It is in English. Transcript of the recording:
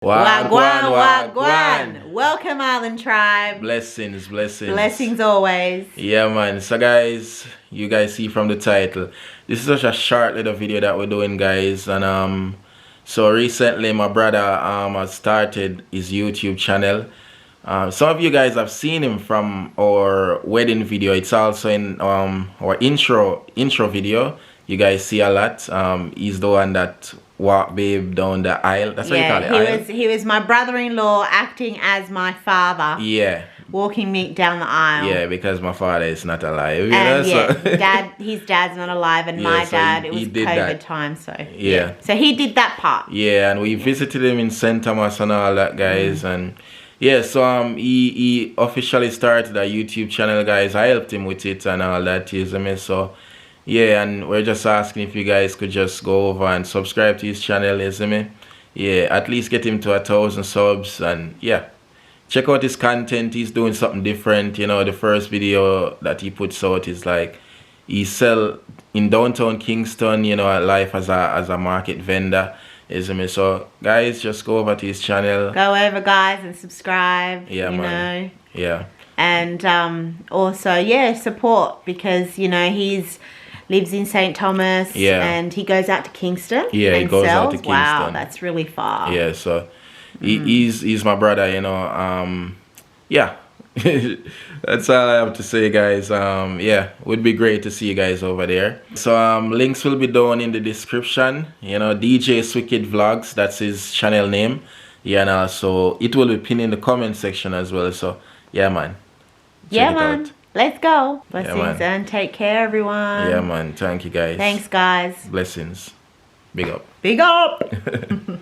Wagwan. Wagwan. Welcome, Island Tribe. Blessings. Blessings always. Yeah, man. So, guys, you guys see from the title, this is such a short little video that we're doing, guys. And so recently, my brother has started his YouTube channel. Some of you guys have seen him from our wedding video. It's also in our intro video. You guys see a lot. He's the one that walked babe down the aisle. That's what you call it. He was my brother-in-law acting as my father. Yeah. Walking me down the aisle. Yeah, because my father is not alive. You and know, his dad's not alive, and Yeah, my so dad, it he was did COVID that. time, so Yeah. So he did that part. Yeah, and we visited him in St. Thomas and all that, guys. And yeah, so he officially started a YouTube channel, guys. I helped him with it and all that, you see me? So yeah, and we're just asking if you guys could just go over and subscribe to his channel, you see me? Yeah, at least get him to 1,000 subs. And yeah, check out his content. He's doing something different. You know, the first video that he puts out is like he sell in downtown Kingston, you know, life as a market vendor, you see me? So guys, just go over to his channel. Go over, guys, and subscribe. Yeah, you man. know. Yeah. And also, yeah, support, because you know lives in St. Thomas. Yeah. And he goes out to Kingston. Yeah, he and goes sells. out to Kingston. Wow, that's really far. Yeah, so he's my brother, you know. Yeah. That's all I have to say, guys. Yeah, would be great to see you guys over there. So links will be down in the description. You know, DJ Swicked Vlogs, that's his channel name. Yeah, and also it will be pinned in the comment section as well. So yeah, man. Yeah, Check it man. out. Let's go. Blessings, man. and take care, everyone. Yeah, man. Thank you, guys. Thanks, guys. Blessings. Big up. Big up.